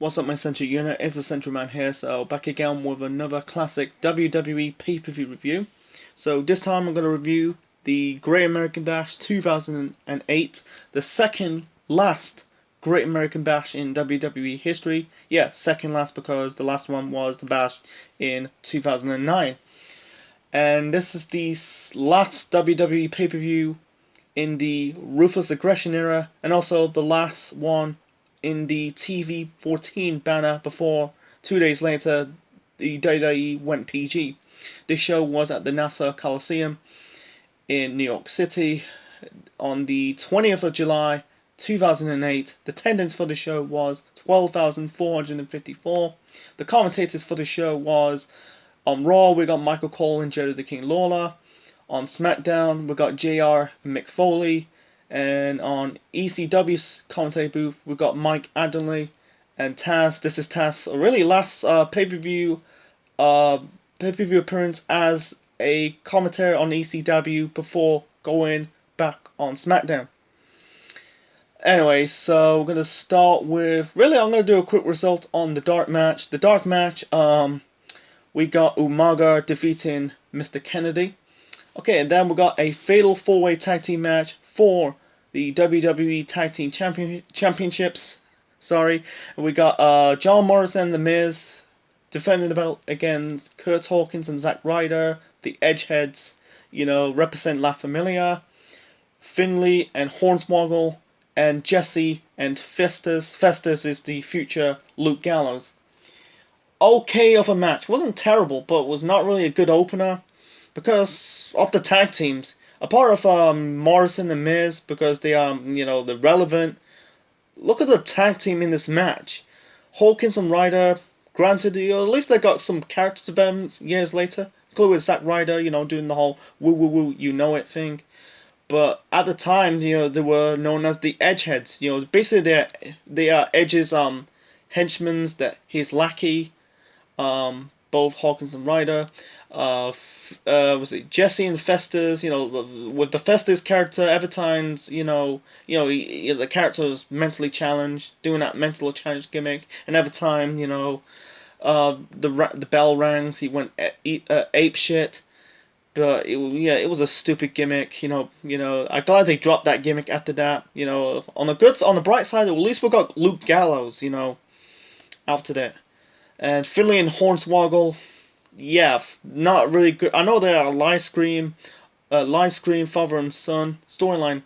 What's up, my Central Unit? It's the Central Man here, so back again with another classic WWE pay-per-view review. So this time I'm going to review the Great American Bash 2008, the second last Great American Bash in WWE history. Yeah, second last because the last one was the Bash in 2009. And this is the last WWE pay-per-view in the Ruthless Aggression era, and also the last one in the TV14 banner before 2 days later the WWE went PG. This show was at the Nassau Coliseum in New York City on the 20th of July 2008. The attendance for the show was 12,454. The commentators for the show was, on Raw we got Michael Cole and Jerry the King Lawler. On SmackDown we got JR and Mick Foley. And on ECW's commentary booth, we've got Mike Adderley and Taz. This is Taz's really last pay-per-view appearance as a commentator on ECW before going back on SmackDown. Anyway, so we're gonna start with I'm gonna do a quick result on the dark match. The dark match, we got Umaga defeating Mr. Kennedy. Okay, and then we got a fatal four-way tag team match for the WWE Tag Team Championships. Sorry, and we got John Morrison and The Miz defending the belt against Kurt Hawkins and Zack Ryder. The Edgeheads, represent La Familia. Finley and Hornswoggle, and Jesse and Festus. Festus is the future Luke Gallows. Okay of a match. Wasn't terrible, but was not really a good opener because of the tag teams. Apart from Morrison and Miz, because they are, they're relevant. Look at the tag team in this match. Hawkins and Ryder, granted, at least they got some character developments years later. Including with Zack Ryder, doing the whole woo woo woo, you know it thing. But at the time, they were known as the Edgeheads. Basically they are Edge's henchmen, that his lackey, both Hawkins and Ryder. Was it Jesse and Festus? With the Festus character, every time, the character was mentally challenged, doing that mental challenge gimmick, and every time, the bell rang, he went ape shit. But it was a stupid gimmick. I'm glad they dropped that gimmick after that. On the bright side, at least we got Luke Gallows. After that, and Finley and Hornswoggle. Yeah, not really good. I know they are live scream father and son storyline,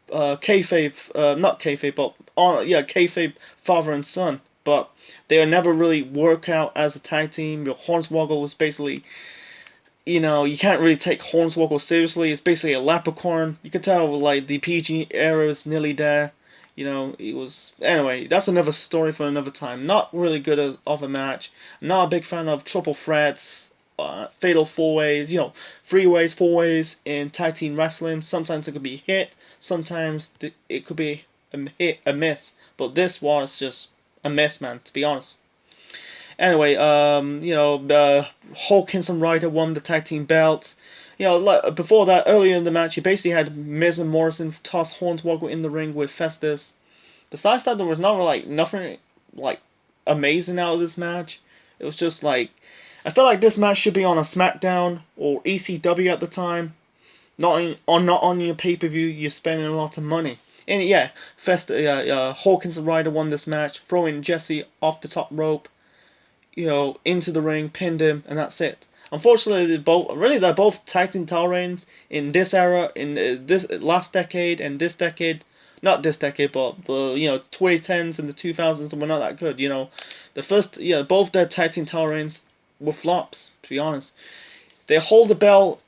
kayfabe, not kayfabe, but kayfabe father and son. But they never really work out as a tag team. Hornswoggle was basically, you can't really take Hornswoggle seriously. It's basically a leprechaun. You can tell like the PG era is nearly there. It was... Anyway, that's another story for another time. Not really good of a match. Not a big fan of triple threats, fatal four-ways, three ways, four ways in tag team wrestling. Sometimes it could be hit, sometimes it could be a miss. But this was just a mess, man, to be honest. Anyway, Hawkins and Ryder won the tag team belts. Before that, earlier in the match, you basically had Miz and Morrison toss Hornswoggle in the ring with Festus. Besides that, there was nothing amazing out of this match. It was just I felt like this match should be on a SmackDown or ECW at the time. Not on your pay-per-view. You're spending a lot of money. And yeah, Hawkins and Ryder won this match, throwing Jesse off the top rope, into the ring, pinned him, and that's it. Unfortunately, they're both tag team title reigns in this era, in this last decade and this decade. Not this decade, but the 2010s and the 2000s were not that good. Both their tag team title reigns were flops. To be honest, they hold the belt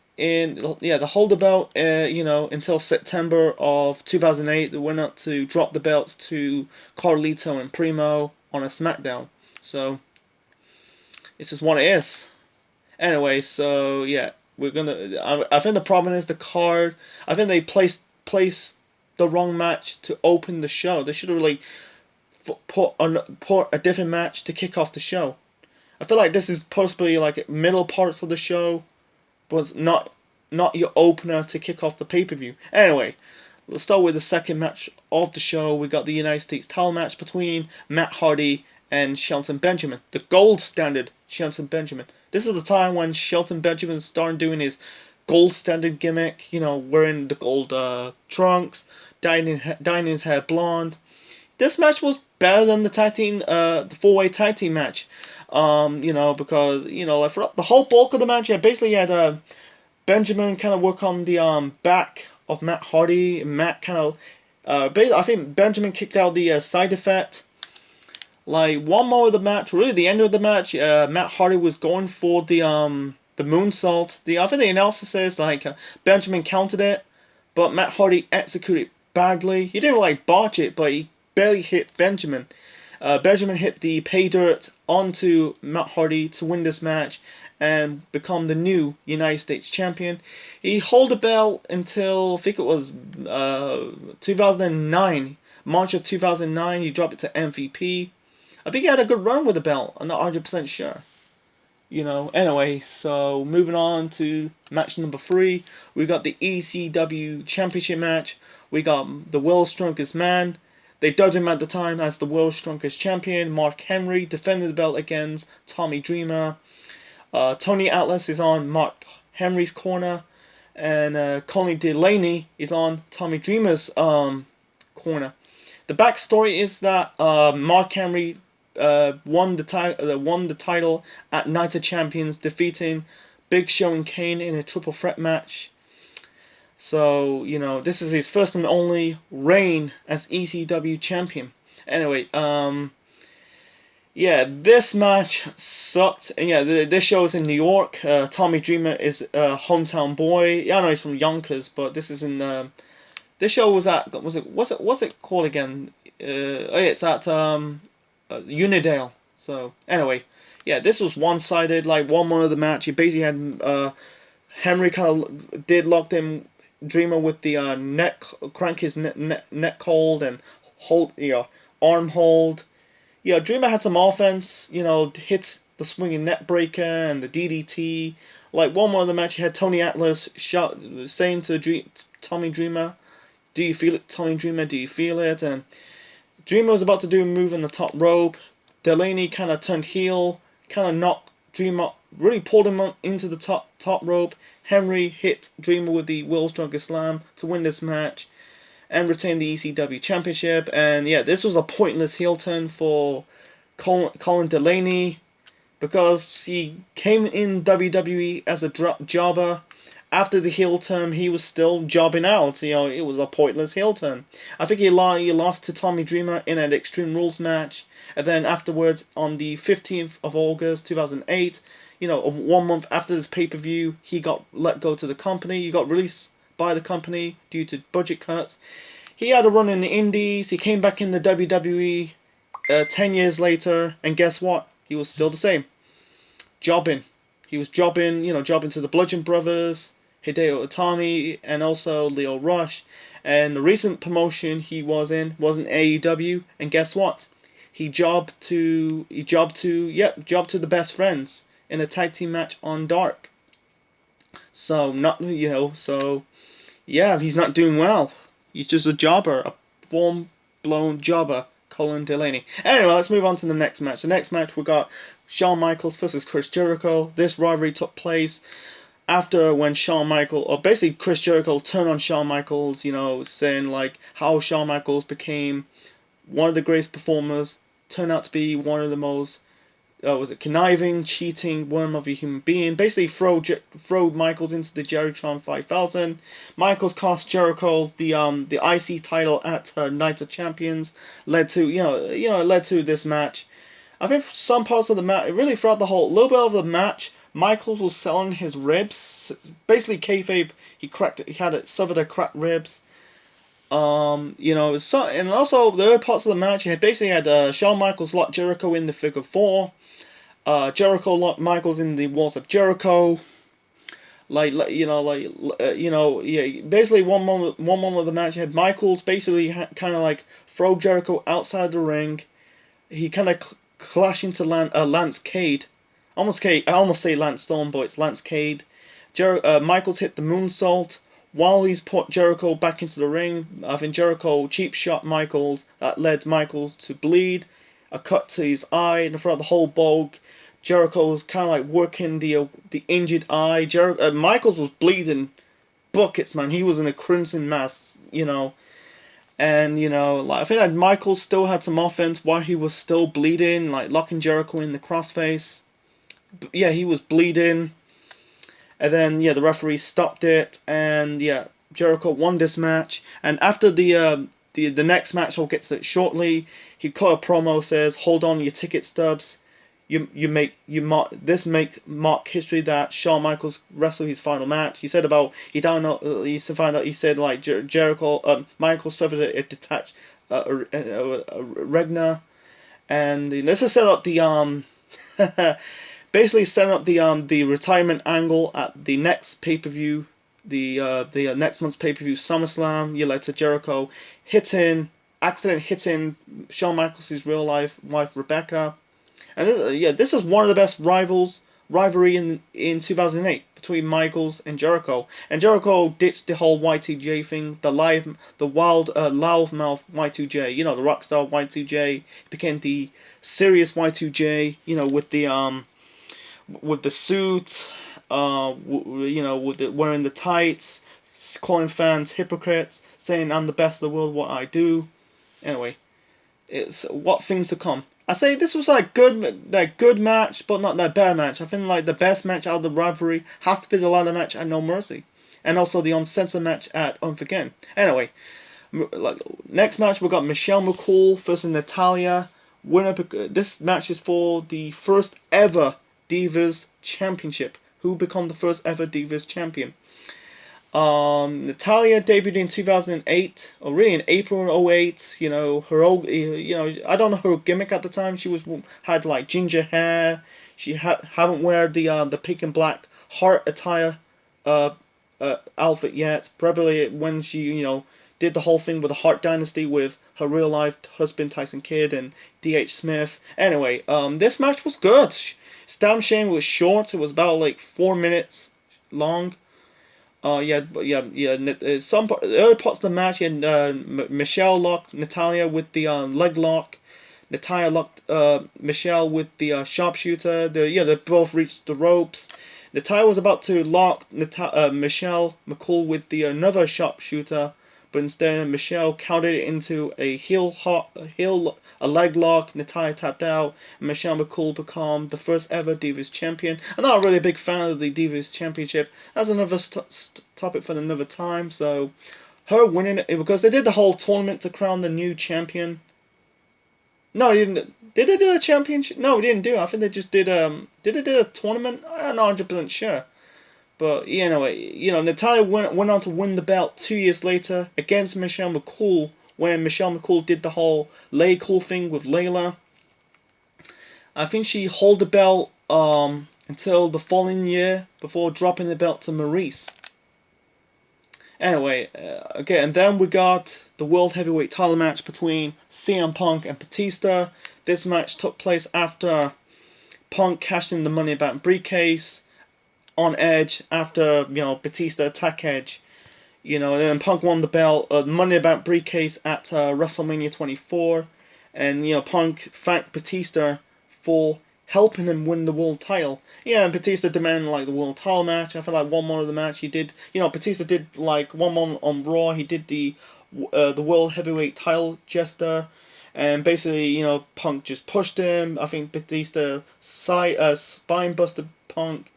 until September of 2008. They went up to drop the belts to Carlito and Primo on a SmackDown. So it's just what it is. Anyway, so yeah, I think the problem is the card. I think they placed the wrong match to open the show. They should have really put a different match to kick off the show. I feel like this is possibly like middle parts of the show, but not your opener to kick off the pay-per-view. Anyway, let's start with the second match of the show. We got the United States title match between Matt Hardy and Shelton Benjamin, the gold standard Shelton Benjamin. This is the time when Shelton Benjamin started doing his gold standard gimmick, wearing the gold trunks, dyeing his hair blonde. This match was better than the four-way tag team match. Because like for the whole bulk of the match, basically you had Benjamin kind of work on the back of Matt Hardy. Matt kind of, I think Benjamin kicked out the side effect. Like one more of the match, really the end of the match, Matt Hardy was going for the moonsault. I think the announcer says Benjamin counted it, but Matt Hardy executed badly. He didn't like botch it, but he barely hit Benjamin. Benjamin hit the pay dirt onto Matt Hardy to win this match and become the new United States champion. He held the belt until I think it was 2009, March of 2009. He dropped it to MVP. I think he had a good run with the belt. I'm not 100% sure. Anyway, so moving on to match number 3. We got the ECW Championship match. We got the World's Strongest Man. They dubbed him at the time as the World's Strongest Champion. Mark Henry defended the belt against Tommy Dreamer. Tony Atlas is on Mark Henry's corner. And Colin Delaney is on Tommy Dreamer's corner. The backstory is that Mark Henry won the title at Night of Champions, defeating Big Show and Kane in a triple threat match. So, this is his first and only reign as ECW champion. Anyway, this match sucked. And this show is in New York. Tommy Dreamer is a hometown boy. Yeah, I know he's from Yonkers, but this is in this show was at what's it called again? It's at Unidale. So anyway, this was one-sided. Like 1-1 of the match. He basically had Henry kind of locked in Dreamer with the crank his neck hold and hold arm hold. Dreamer had some offense. Hit the swinging net breaker and the DDT. Like 1-1 of the match, he had Tony Atlas saying to Tommy Dreamer, "Do you feel it, Tommy Dreamer? Do you feel it?" And Dreamer was about to do a move in the top rope. Delaney kind of turned heel, kind of knocked Dreamer, really pulled him into the top rope. Henry hit Dreamer with the World's Strongest Slam to win this match and retain the ECW Championship. And this was a pointless heel turn for Colin Delaney because he came in WWE as a jobber. After the heel turn, he was still jobbing out. It was a pointless heel turn. I think he lost to Tommy Dreamer in an Extreme Rules match. And then afterwards, on the 15th of August, 2008, 1 month after this pay-per-view, he got let go to the company. He got released by the company due to budget cuts. He had a run in the Indies. He came back in the WWE 10 years later. And guess what? He was still the same. Jobbing. He was jobbing to the Bludgeon Brothers, Hideo Itami, and also Leo Rush. And the recent promotion he was in was an AEW, and guess what? He jobbed to the Best Friends in a tag team match on Dark. So he's not doing well. He's just a jobber, a full-blown jobber, Colin Delaney. Anyway, let's move on to the next match. The next match we got Shawn Michaels versus Chris Jericho. This rivalry took place after when basically Chris Jericho turned on Shawn Michaels, saying like how Shawn Michaels became one of the greatest performers, turned out to be one of the most conniving, cheating worm of a human being. Basically throw Michaels into the Jerrytron 5000. Michaels cost Jericho the IC title at Night of Champions. Led to this match. I think some parts of the match, really throughout the little bit of the match, Michaels was selling his ribs. Basically kayfabe, he suffered a cracked ribs. And also the other parts of the match, he basically had Shawn Michaels lock Jericho in the figure 4. Jericho locked Michaels in the walls of Jericho. Basically one moment of the match, you had Michaels basically kind of like throw Jericho outside the ring. He kind of clash into Lance Cade. I almost say Lance Storm, but it's Lance Cade. Michaels hit the moonsault while he's put Jericho back into the ring. I think Jericho cheap shot Michaels. That led Michaels to bleed. a cut to his eye in front of the whole bulk. Jericho was kind of like working the injured eye. Michaels was bleeding buckets, man. He was in a crimson mass, you know. And, you know, like I think like Michaels still had some offense while he was still bleeding, like locking Jericho in the crossface. But yeah, he was bleeding. And then, yeah, the referee stopped it. And, yeah, Jericho won this match. And after the next match, I'll get to it shortly, he cut a promo, says, "Hold on your ticket stubs. Mark history that Shawn Michaels wrestled his final match." He said about he said like Jericho Michaels suffered a detached regna, and this is set up the basically set up the retirement angle at the next pay-per-view, the next month's pay-per-view SummerSlam. You led to Jericho accident hitting Shawn Michaels' real life wife Rebecca. And this is one of the best rivalry in 2008 between Michaels and Jericho. And Jericho ditched the whole Y2J thing, the wild loudmouth Y2J. You know, the rockstar Y2J became the serious Y2J. You know, with the suit, you know, with wearing the tights, calling fans hypocrites, saying I'm the best in the world, what I do. Anyway, it's what things to come. I say this was like good match, but not that bad match. I think like the best match out of the rivalry has to be the ladder match at No Mercy, and also the uncensored match at Unforgiven. Anyway, like next match we got Michelle McCool versus Natalya. Winner. This match is for the first ever Divas Championship. Who become the first ever Divas Champion? Natalya debuted in 2008, or really in April of 08. You know, I don't know her gimmick at the time. She had like ginger hair. She haven't wear the pink and black heart attire outfit yet. Probably when she, you know, did the whole thing with the Hart Dynasty with her real life husband Tyson Kidd and D.H. Smith. Anyway, this match was good. Stam Shame was short. It was about like 4 minutes long. Some early parts of the match, Michelle locked Natalya with the leg lock. Natalya locked Michelle with the sharpshooter. They both reached the ropes. Natalya was about to lock Michelle McCool with the another sharpshooter, but instead Michelle countered it into a a leg lock. Natalya tapped out, and Michelle McCool became the first ever Divas Champion. I'm not really a big fan of the Divas Championship. That's another topic for another time. So, her winning it, because they did the whole tournament to crown the new champion. No, they didn't. Did they do a championship? No, we didn't do it. I think they just did. Did they do a tournament? I'm not 100% sure. But you know, Natalya went on to win the belt 2 years later against Michelle McCool, when Michelle McCool did the whole Lay Cool thing with Layla. I think she held the belt until the following year before dropping the belt to Maurice. Anyway, okay, and then we got the World Heavyweight title match between CM Punk and Batista. This match took place after Punk cashed in the Money Back briefcase on Edge after, you know, Batista attacked Edge. You know, and then Punk won the belt, Money Back briefcase at WrestleMania 24. And, you know, Punk thanked Batista for helping him win the world title. Yeah, and Batista demanded like the world title match. I feel like one more of the match he did. You know, Batista did like one more on Raw. He did the world heavyweight title gesture, and basically, you know, Punk just pushed him. I think Batista spine busted Punk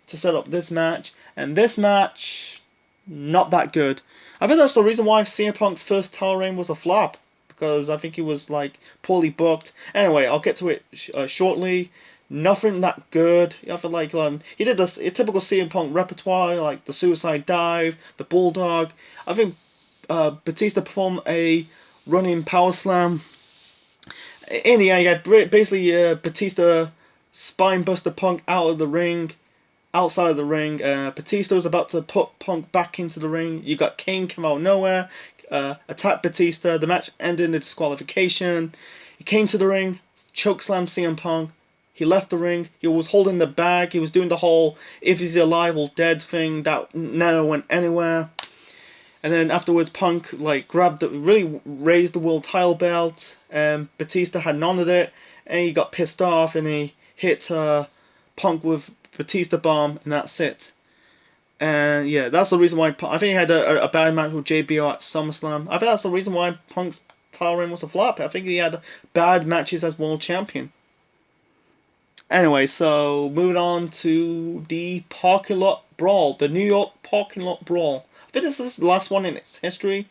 to set up this match, and this match not that good. I think that's the reason why CM Punk's first title reign was a flop, because I think he was like poorly booked. Anyway, I'll get to it shortly. Nothing that good. I feel like he did this typical CM Punk repertoire, like the suicide dive, the bulldog. I think Batista performed a running power slam. In the end, you had basically Batista spine buster Punk out of the ring. Outside of the ring, Batista was about to put Punk back into the ring. You got Kane come out of nowhere, attack Batista. The match ended in a disqualification. He came to the ring, chokeslammed CM Punk. He left the ring. He was holding the bag. He was doing the whole if he's alive or dead thing that never went anywhere. And then afterwards, Punk like really raised the world title belt, and Batista had none of it, and he got pissed off and he hit Punk with Batista bomb, and that's it. And yeah, that's the reason why I think he had a bad match with JBL at SummerSlam. I think that's the reason why Punk's title reign was a flop. I think he had bad matches as world champion. Anyway, so moving on to the parking lot brawl, the New York parking lot brawl. I think this is the last one in its history.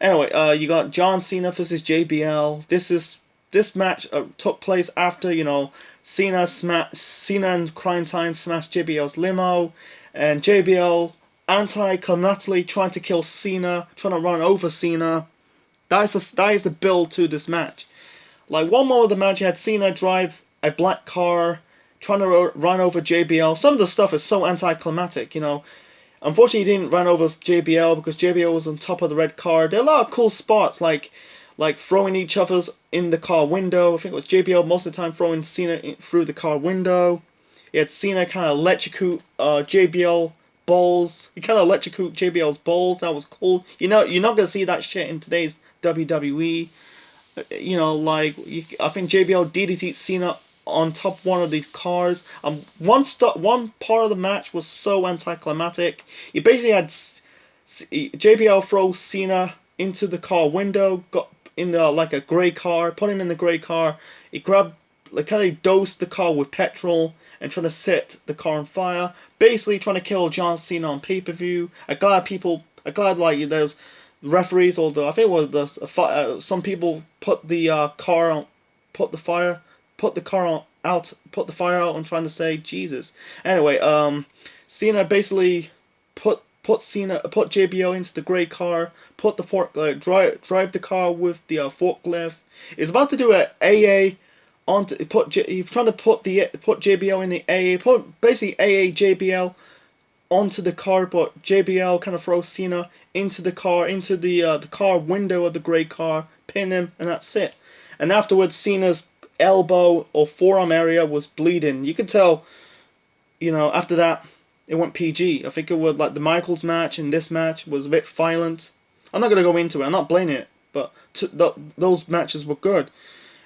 Anyway, you got John Cena versus JBL. This match took place after Cena and Crying Time smashed JBL's limo, and JBL anticlimactically trying to kill Cena, trying to run over Cena. That is the build to this match. Like one more of the match, you had Cena drive a black car, trying to run over JBL. Some of the stuff is so anticlimactic, Unfortunately, he didn't run over JBL because JBL was on top of the red car. There are a lot of cool spots, like throwing each other's in the car window. I think it was JBL most of the time throwing Cena through the car window. You had Cena kind of electrocute JBL balls. He kind of electrocute JBL's balls. That was cool. You're not gonna see that shit in today's WWE. I think JBL DDT'd Cena on top one of these cars. One part of the match was so anticlimactic. You basically had JBL throw Cena into the car window, got in the like a grey car, put him in the grey car. He kind of dosed the car with petrol and trying to set the car on fire. Basically trying to kill John Cena on pay-per-view. I'm glad like there's referees, although I think it was some people put the car on, put the fire out and trying to say Jesus. Anyway, Cena basically put JBL into the grey car, put the drive the car with the forklift. He's about to do an AA onto he's trying to put JBL in the AA, basically AA JBL onto the car, but JBL kind of throws Cena into the car, into the car window of the grey car, pin him, and that's it. And afterwards, Cena's elbow or forearm area was bleeding. You could tell, after that, it went PG. I think it was like the Michaels match and this match was a bit violent. I'm not going to go into it. I'm not blaming it, but those matches were good.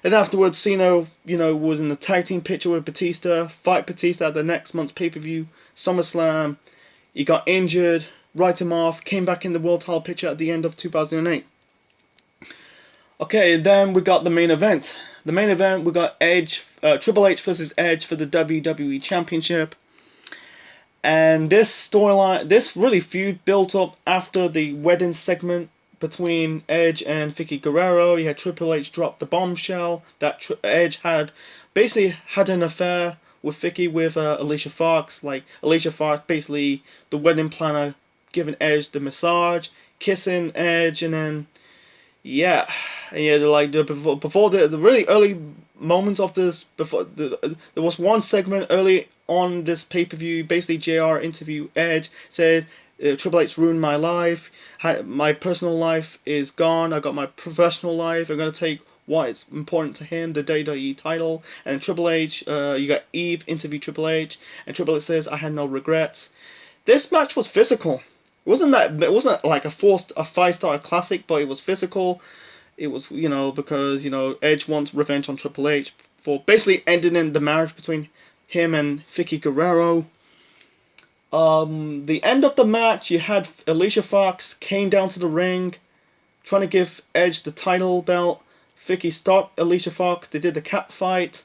And afterwards, Cena, was in the tag team picture with Batista, fight Batista at the next month's pay-per-view, SummerSlam. He got injured, write him off, came back in the world title picture at the end of 2008. Okay, then we got the main event. The main event, we got Triple H versus Edge for the WWE Championship. And this storyline, this really feud built up after the wedding segment between Edge and Vicky Guerrero. You had Triple H drop the bombshell that Edge had basically had an affair with Vicky with Alicia Fox. Like Alicia Fox, basically the wedding planner, giving Edge the massage, kissing Edge, and then before the really early moments of this, there was one segment early on this pay-per-view. Basically, JR interviewed Edge, said Triple H ruined my life. My personal life is gone. I got my professional life. I'm gonna take what is important to him, the WWE title. And Triple H, you got Eve interview Triple H, and Triple H says, "I had no regrets." This match was physical. It wasn't like a 5-star classic, but it was physical. It was, because, Edge wants revenge on Triple H for basically ending in the marriage between him and Vicky Guerrero. The end of the match, you had Alicia Fox came down to the ring, trying to give Edge the title belt. Vicky stopped Alicia Fox. They did the cat fight.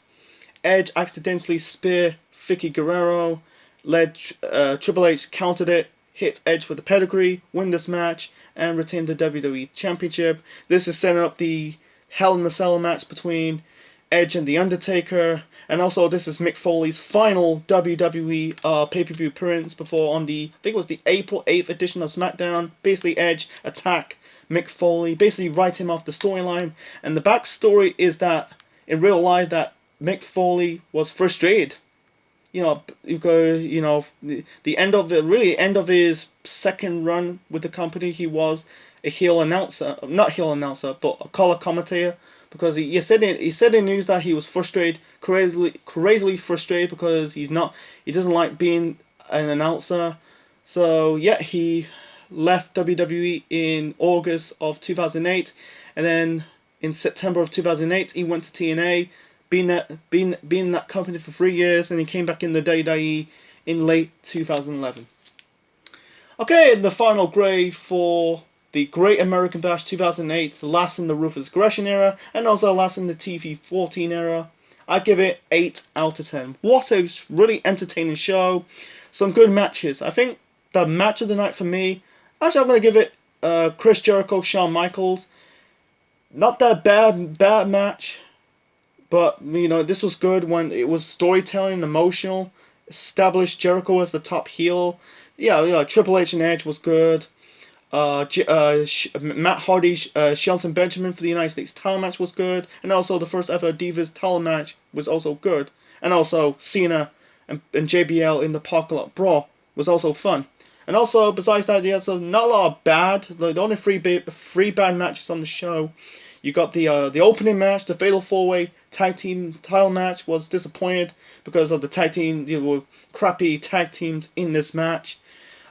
Edge accidentally speared Vicky Guerrero. Triple H countered it, hit Edge with the pedigree, win this match, and retain the WWE Championship. This is setting up the Hell in a Cell match between Edge and The Undertaker. And also, this is Mick Foley's final WWE pay-per-view appearance before on I think it was the April 8th edition of SmackDown. Basically, Edge attack Mick Foley, basically write him off the storyline. And the backstory is that, in real life, that Mick Foley was frustrated. Because, the end of his second run with the company, he was a heel announcer, not heel announcer, but a color commentator, because he said in news that he was frustrated, crazily frustrated, because he doesn't like being an announcer. So yeah, he left WWE in August of 2008, and then in September of 2008 he went to TNA, been in that company for 3 years, and he came back in the WWE in late 2011. Okay, the final grade for the Great American Bash 2008, the last in the Ruthless Aggression era, and also last in the TV14 era. I give it 8 out of 10. What a really entertaining show. Some good matches. I think the match of the night for me, actually I'm going to give it Chris Jericho, Shawn Michaels. Not that bad match, but you know, this was good when it was storytelling, emotional, established Jericho as the top heel. Yeah, Triple H and Edge was good. Matt Hardy, Shelton Benjamin for the United States title match was good, and also the first ever Divas title match was also good, and also Cena and JBL in the Parking Lot Brawl was also fun. And also, besides that, there's not a lot of bad. The only three bad matches on the show. You got the opening match, the Fatal 4-Way Tag Team title match was disappointed because of the tag team, crappy tag teams in this match.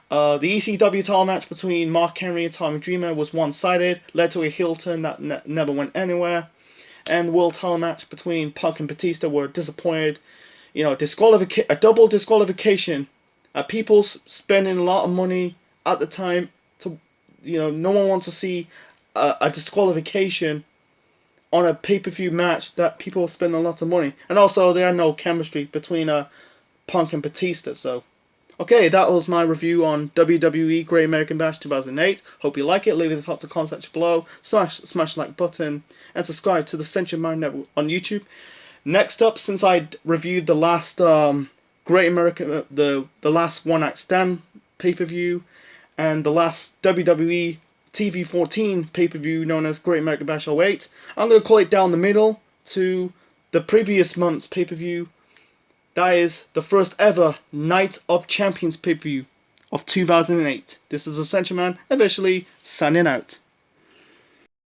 The ECW title match between Mark Henry and Tommy Dreamer was one-sided, led to a heel turn that never went anywhere. And the world title match between Punk and Batista were disappointed. You know, a double disqualification. People spending a lot of money at the time to, no one wants to see a disqualification on a pay-per-view match that people spend a lot of money. And also, there had no chemistry between Punk and Batista, so. Okay, that was my review on WWE Great American Bash 2008. Hope you like it. Leave it in the thoughts and comment section below. Smash the like button. And subscribe to the Century Mind Network on YouTube. Next up, since I reviewed the last Great American, the last One Night Stand pay-per-view, and the last WWE TV14 pay-per-view known as Great American Bash 08, I'm going to call it down the middle to the previous month's pay-per-view. That is the first ever Night of Champions pay-per-view of 2008. This is the Century Man officially signing out.